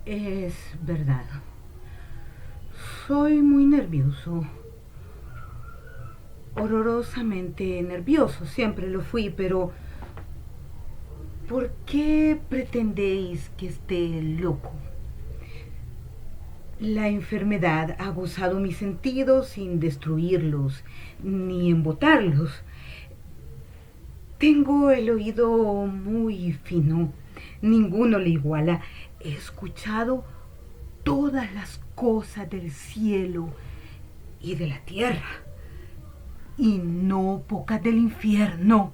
Es verdad. Soy muy nervioso. Horrorosamente nervioso. Siempre lo fui, pero ¿por qué pretendéis que esté loco? La enfermedad ha aguzado mis sentidos sin destruirlos ni embotarlos. Tengo el oído muy fino. Ninguno le iguala. He escuchado todas las cosas del cielo y de la tierra, y no pocas del infierno.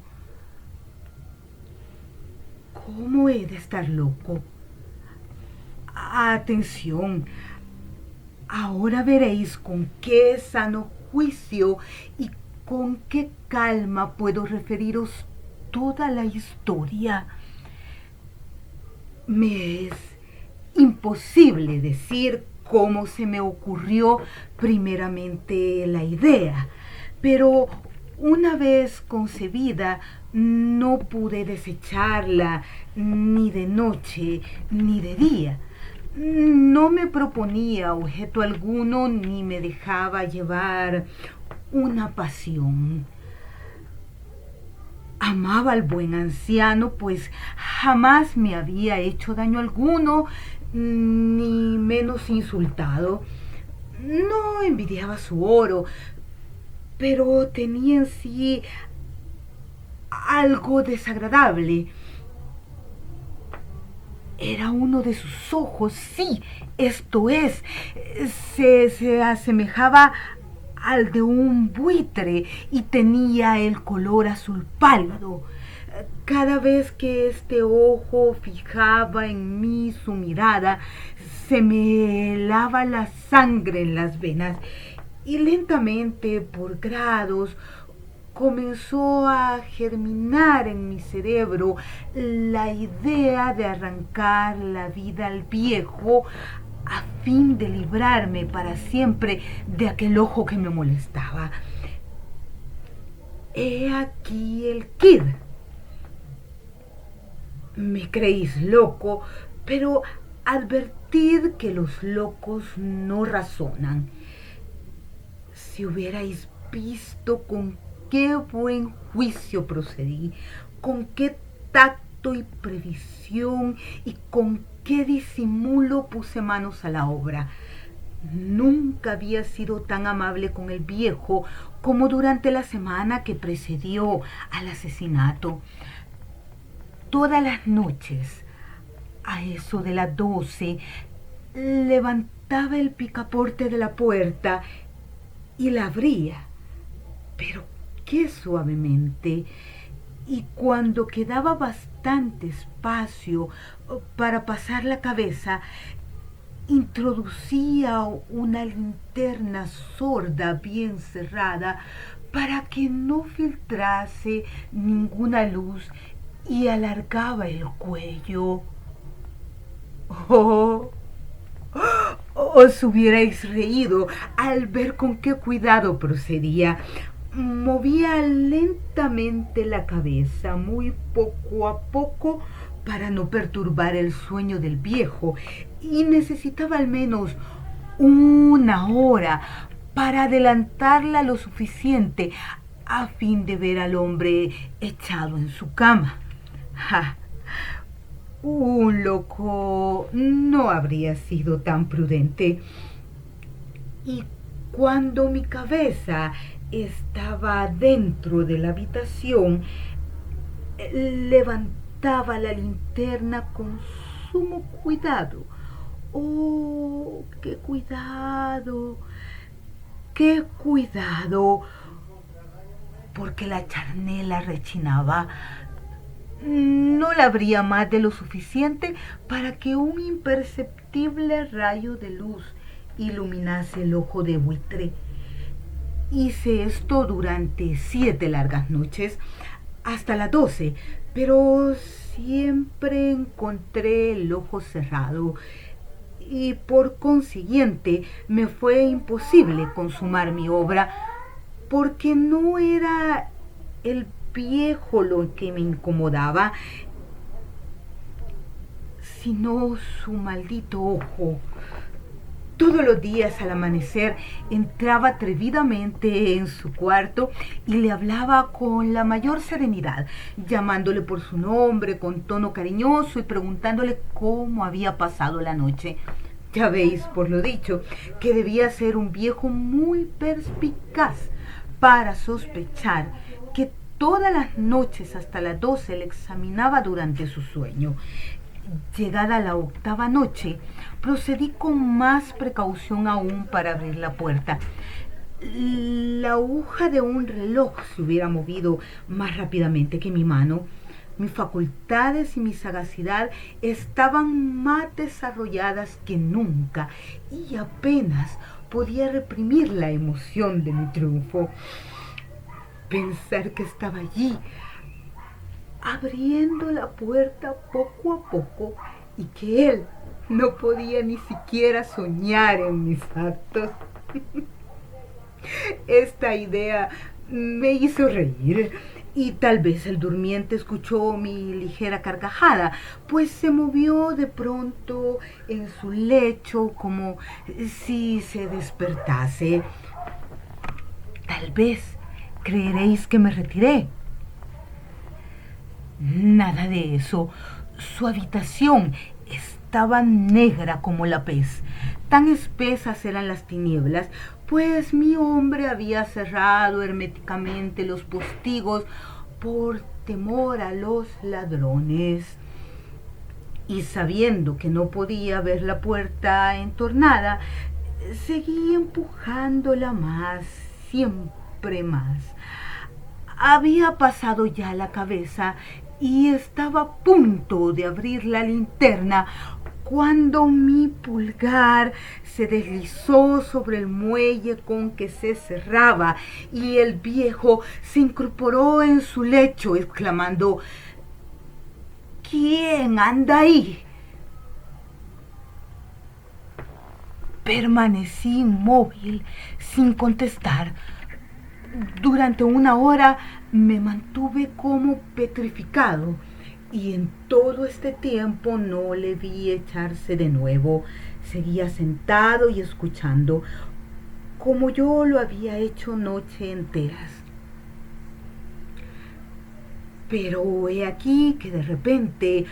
¿Cómo he de estar loco? Atención, ahora veréis con qué sano juicio y con qué calma puedo referiros toda la historia. Me es imposible decir cómo se me ocurrió primeramente la idea, pero una vez concebida no pude desecharla ni de noche ni de día. No me proponía objeto alguno ni me dejaba llevar una pasión. Amaba al buen anciano, pues jamás me había hecho daño alguno, ni menos insultado. No envidiaba su oro, pero tenía en sí algo desagradable. Era uno de sus ojos, sí, esto es, se asemejaba al de un buitre y tenía el color azul pálido. Cada vez que este ojo fijaba en mí su mirada, se me helaba la sangre en las venas y lentamente, por grados, comenzó a germinar en mi cerebro la idea de arrancar la vida al viejo a fin de librarme para siempre de aquel ojo que me molestaba. He aquí el Kid. Me creéis loco, pero advertid que los locos no razonan. Si hubierais visto con qué buen juicio procedí, con qué tacto y previsión y con qué disimulo puse manos a la obra. Nunca había sido tan amable con el viejo como durante la semana que precedió al asesinato. Todas las noches, a eso de las 12, levantaba el picaporte de la puerta y la abría, pero qué suavemente, y cuando quedaba bastante espacio para pasar la cabeza, introducía una linterna sorda bien cerrada para que no filtrase ninguna luz y alargaba el cuello. Oh, os hubierais reído al ver con qué cuidado procedía. Movía lentamente la cabeza, muy poco a poco, para no perturbar el sueño del viejo, y necesitaba al menos una hora para adelantarla lo suficiente a fin de ver al hombre echado en su cama. ¡Ja! Un loco no habría sido tan prudente. Y cuando mi cabeza estaba dentro de la habitación, levantaba la linterna con sumo cuidado. ¡Oh, qué cuidado! ¡Qué cuidado! Porque la charnela rechinaba. No la abría más de lo suficiente para que un imperceptible rayo de luz iluminase el ojo de buitre. Hice esto durante 7 largas noches, hasta las 12, pero siempre encontré el ojo cerrado y por consiguiente me fue imposible consumar mi obra, porque no era el viejo lo que me incomodaba, sino su maldito ojo. Todos los días al amanecer entraba atrevidamente en su cuarto y le hablaba con la mayor serenidad, llamándole por su nombre con tono cariñoso y preguntándole cómo había pasado la noche. Ya veis, por lo dicho, que debía ser un viejo muy perspicaz para sospechar que todas las noches hasta las 12 le examinaba durante su sueño. Llegada la octava noche, procedí con más precaución aún para abrir la puerta. La aguja de un reloj se hubiera movido más rápidamente que mi mano. Mis facultades y mi sagacidad estaban más desarrolladas que nunca y apenas podía reprimir la emoción de mi triunfo. Pensar que estaba allí, abriendo la puerta poco a poco y que él no podía ni siquiera soñar en mis actos. Esta idea me hizo reír y tal vez el durmiente escuchó mi ligera carcajada, pues se movió de pronto en su lecho como si se despertase. Tal vez creeréis que me retiré. Nada de eso. Su habitación estaba negra como la pez. Tan espesas eran las tinieblas, pues mi hombre había cerrado herméticamente los postigos por temor a los ladrones. Y sabiendo que no podía ver la puerta entornada, seguí empujándola más, siempre más. Había pasado ya la cabeza y estaba a punto de abrir la linterna cuando mi pulgar se deslizó sobre el muelle con que se cerraba y el viejo se incorporó en su lecho exclamando: ¿Quién anda ahí? Permanecí inmóvil, sin contestar. Durante una hora me mantuve como petrificado y en todo este tiempo no le vi echarse de nuevo. Seguía sentado y escuchando, como yo lo había hecho noche enteras. Pero he aquí que de repente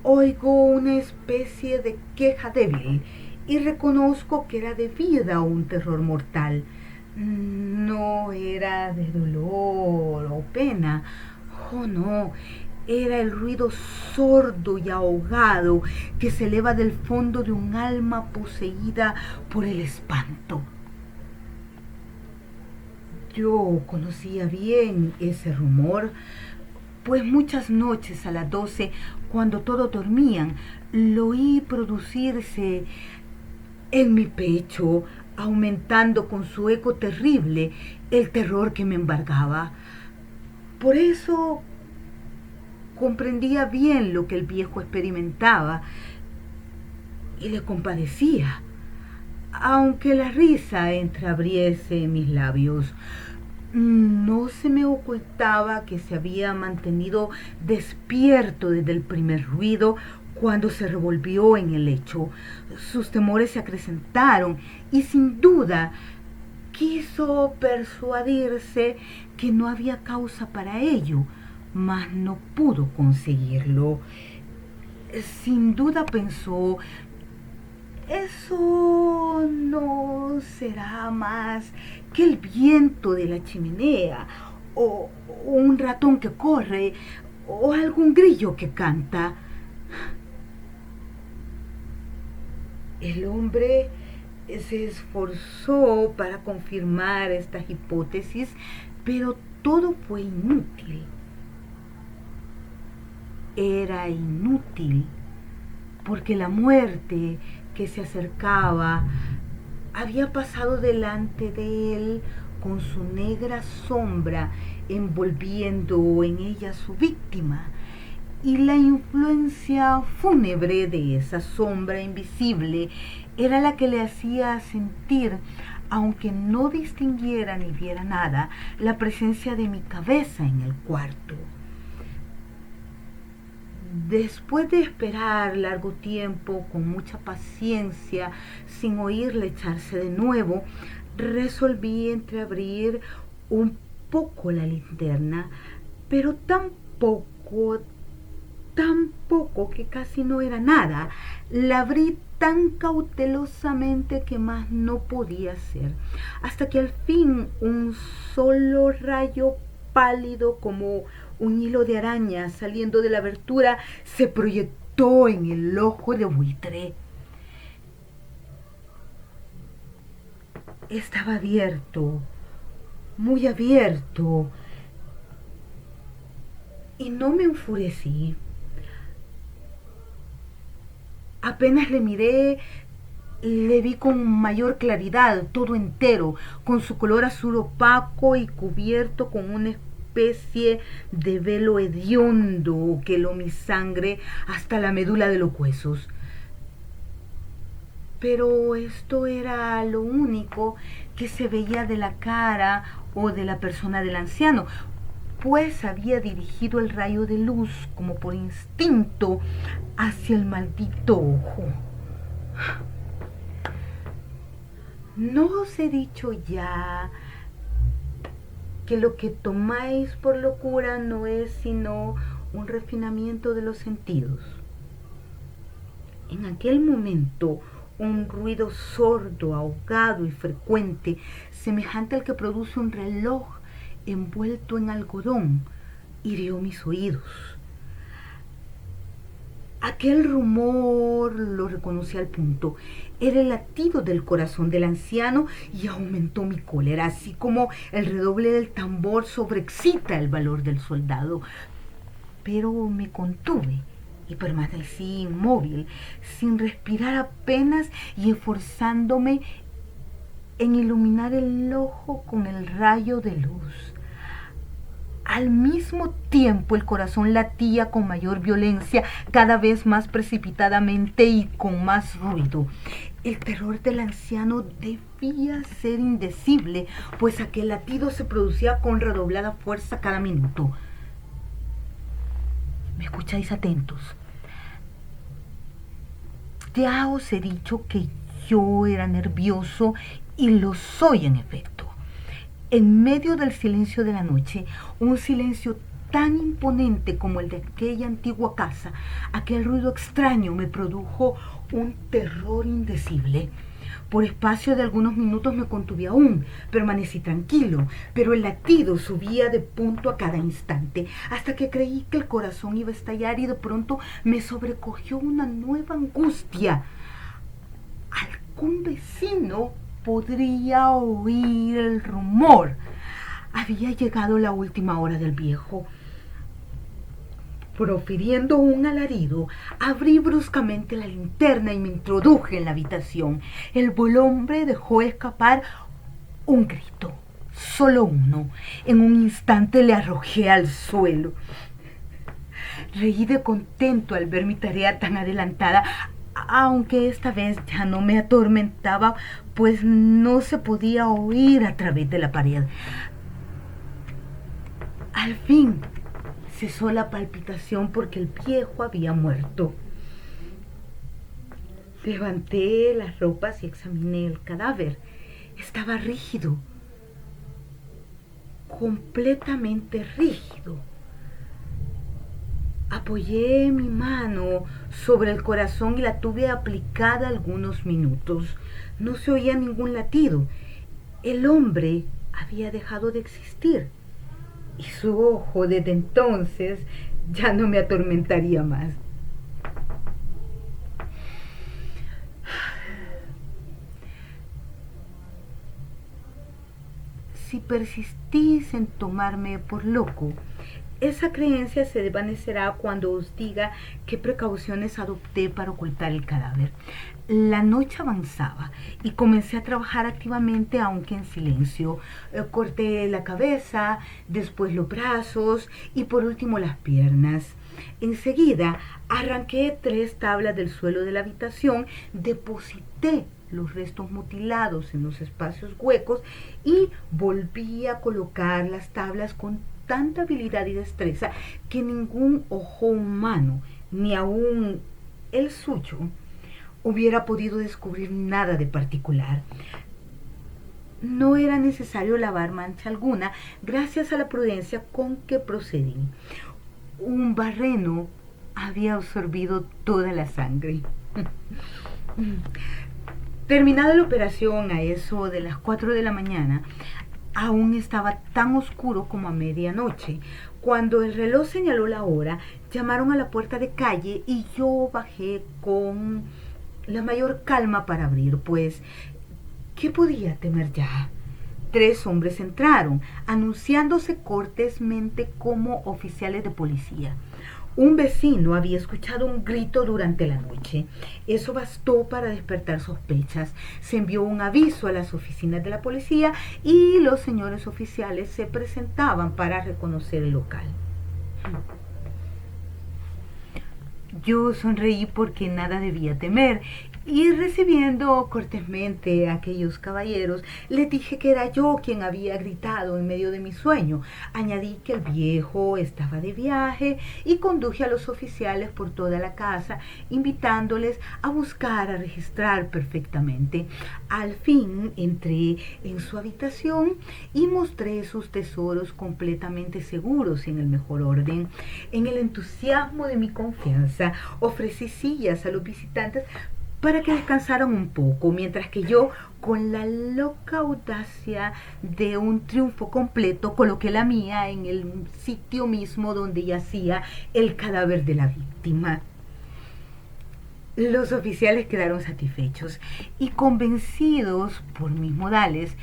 oigo una especie de queja débil y reconozco que era debida a un terror mortal. No era de dolor o pena, oh no, era el ruido sordo y ahogado que se eleva del fondo de un alma poseída por el espanto. Yo conocía bien ese rumor, pues muchas noches a las 12, cuando todos dormían, lo oí producirse en mi pecho, aumentando con su eco terrible el terror que me embargaba. Por eso comprendía bien lo que el viejo experimentaba y le compadecía, aunque la risa entreabriese mis labios. No se me ocultaba que se había mantenido despierto desde el primer ruido cuando se revolvió en el lecho. Sus temores se acrecentaron y sin duda quiso persuadirse que no había causa para ello, mas no pudo conseguirlo. Sin duda pensó: eso no será más que el viento de la chimenea, o un ratón que corre, o algún grillo que canta. El hombre se esforzó para confirmar estas hipótesis, pero todo fue inútil. Era inútil, porque la muerte que se acercaba había pasado delante de él con su negra sombra envolviendo en ella a su víctima, y la influencia fúnebre de esa sombra invisible era la que le hacía sentir, aunque no distinguiera ni viera nada, la presencia de mi cabeza en el cuarto. Después de esperar largo tiempo, con mucha paciencia, sin oírle echarse de nuevo, resolví entreabrir un poco la linterna, pero tan poco que casi no era nada. La abrí tan cautelosamente que más no podía ser, hasta que al fin un solo rayo pálido como un hilo de araña saliendo de la abertura se proyectó en el ojo de buitre. Estaba abierto, muy abierto, y no me enfurecí. Apenas le miré, le vi con mayor claridad, todo entero, con su color azul opaco y cubierto con una especie de velo hediondo que heló mi sangre hasta la médula de los huesos. Pero esto era lo único que se veía de la cara o de la persona del anciano, pues había dirigido el rayo de luz como por instinto hacia el maldito ojo. ¿No os he dicho ya que lo que tomáis por locura no es sino un refinamiento de los sentidos? En aquel momento, un ruido sordo, ahogado y frecuente, semejante al que produce un reloj envuelto en algodón, hirió mis oídos. Aquel rumor lo reconocí al punto. Era el latido del corazón del anciano y aumentó mi cólera, así como el redoble del tambor sobreexcita el valor del soldado. Pero me contuve y permanecí inmóvil, sin respirar apenas y esforzándome en iluminar el ojo con el rayo de luz. Al mismo tiempo el corazón latía con mayor violencia, cada vez más precipitadamente y con más ruido. El terror del anciano debía ser indecible, pues aquel latido se producía con redoblada fuerza cada minuto. ¿Me escucháis atentos? Ya os he dicho que yo era nervioso y lo soy en efecto. En medio del silencio de la noche, un silencio tan imponente como el de aquella antigua casa, aquel ruido extraño me produjo un terror indecible. Por espacio de algunos minutos me contuve aún, permanecí tranquilo, pero el latido subía de punto a cada instante, hasta que creí que el corazón iba a estallar y de pronto me sobrecogió una nueva angustia. Algún vecino podría oír el rumor. Había llegado la última hora del viejo. Profiriendo un alarido, abrí bruscamente la linterna y me introduje en la habitación. El buen hombre dejó escapar un grito, solo uno. En un instante le arrojé al suelo. Reí de contento al ver mi tarea tan adelantada, aunque esta vez ya no me atormentaba, pues no se podía oír a través de la pared. Al fin cesó la palpitación porque el viejo había muerto. Levanté las ropas y examiné el cadáver. Estaba rígido, completamente rígido. Apoyé mi mano sobre el corazón y la tuve aplicada algunos minutos. No se oía ningún latido. El hombre había dejado de existir y su ojo desde entonces ya no me atormentaría más. Si persistís en tomarme por loco, esa creencia se desvanecerá cuando os diga qué precauciones adopté para ocultar el cadáver. La noche avanzaba y comencé a trabajar activamente, aunque en silencio. Corté la cabeza, después los brazos y por último las piernas. Enseguida arranqué 3 tablas del suelo de la habitación, deposité los restos mutilados en los espacios huecos y volví a colocar las tablas con tanta habilidad y destreza que ningún ojo humano ni aún el suyo, hubiera podido descubrir nada de particular. No era necesario lavar mancha alguna, gracias a la prudencia con que procedí. Un barreno había absorbido toda la sangre. Terminada la operación a eso de las 4 de la mañana, aún estaba tan oscuro como a medianoche. Cuando el reloj señaló la hora, llamaron a la puerta de calle y yo bajé con la mayor calma para abrir, pues ¿qué podía temer ya? 3 hombres entraron, anunciándose cortésmente como oficiales de policía. Un vecino había escuchado un grito durante la noche. Eso bastó para despertar sospechas. Se envió un aviso a las oficinas de la policía y los señores oficiales se presentaban para reconocer el local. Yo sonreí porque nada debía temer y recibiendo cortésmente a aquellos caballeros, les dije que era yo quien había gritado en medio de mi sueño. Añadí que el viejo estaba de viaje y conduje a los oficiales por toda la casa, invitándoles a buscar, a registrar perfectamente. Al fin entré en su habitación y mostré sus tesoros completamente seguros y en el mejor orden. En el entusiasmo de mi confianza, ofrecí sillas a los visitantes para que descansaran un poco, mientras que yo, con la loca audacia de un triunfo completo, coloqué la mía en el sitio mismo donde yacía el cadáver de la víctima. Los oficiales quedaron satisfechos y convencidos por mis modales.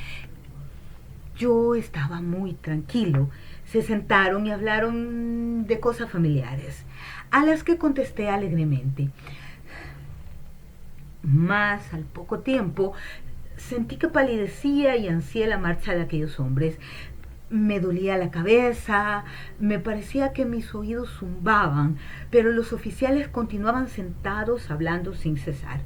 Yo estaba muy tranquilo. Se sentaron y hablaron de cosas familiares, a las que contesté alegremente. Mas al poco tiempo sentí que palidecía y ansié la marcha de aquellos hombres. Me dolía la cabeza, me parecía que mis oídos zumbaban, pero los oficiales continuaban sentados hablando sin cesar.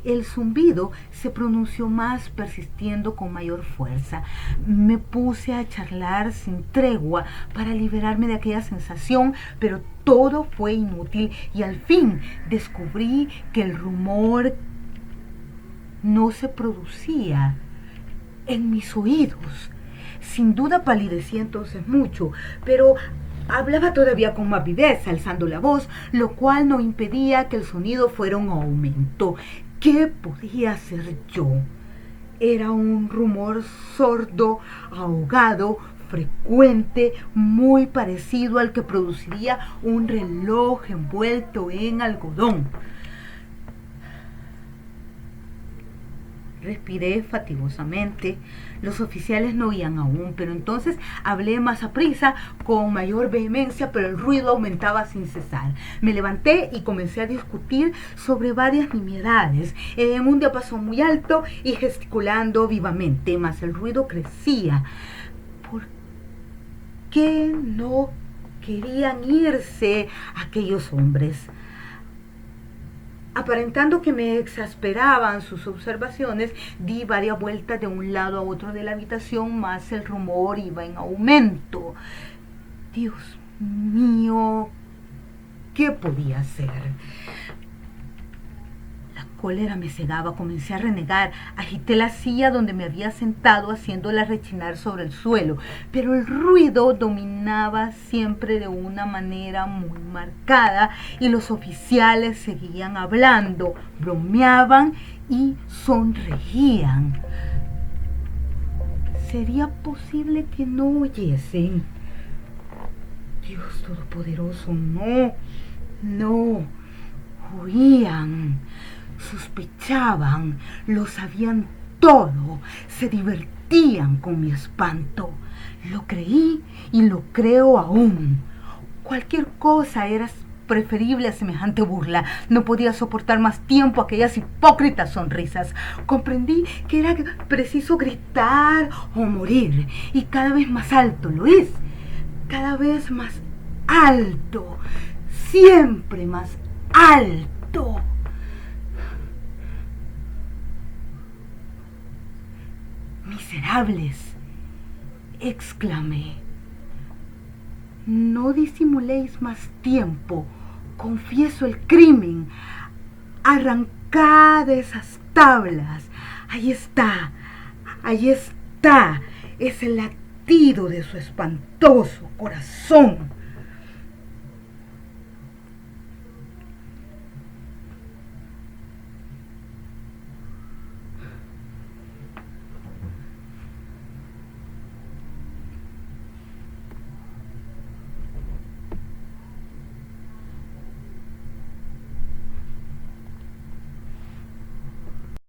El zumbido se pronunció más, persistiendo con mayor fuerza. Me puse a charlar sin tregua para liberarme de aquella sensación, pero todo fue inútil y al fin descubrí que el rumor no se producía en mis oídos. Sin duda palidecí entonces mucho, pero hablaba todavía con más viveza, alzando la voz, lo cual no impedía que el sonido fuera un aumento. ¿Qué podía hacer yo? Era un rumor sordo, ahogado, frecuente, muy parecido al que produciría un reloj envuelto en algodón. Respiré fatigosamente. Los oficiales no oían aún, pero entonces hablé más aprisa, con mayor vehemencia, pero el ruido aumentaba sin cesar. Me levanté y comencé a discutir sobre varias nimiedades, en un diapasón muy alto y gesticulando vivamente, mas el ruido crecía. ¿Por qué no querían irse aquellos hombres? Aparentando que me exasperaban sus observaciones, di varias vueltas de un lado a otro de la habitación, mas el rumor iba en aumento. Dios mío, ¿qué podía hacer? La cólera me cegaba, comencé a renegar, agité la silla donde me había sentado, haciéndola rechinar sobre el suelo, pero el ruido dominaba siempre de una manera muy marcada y los oficiales seguían hablando, bromeaban y sonreían. ¿Sería posible que no oyesen? Dios Todopoderoso, no, oían. Sospechaban, lo sabían todo, se divertían con mi espanto. Lo creí y lo creo aún. Cualquier cosa era preferible a semejante burla. No podía soportar más tiempo aquellas hipócritas sonrisas. Comprendí que era preciso gritar o morir, y cada vez más alto, lo es, cada vez más alto, siempre más alto. Miserables, exclamé, no disimuléis más tiempo, confieso el crimen. Arrancad esas tablas. Ahí está, ahí está. Es el latido de su espantoso corazón.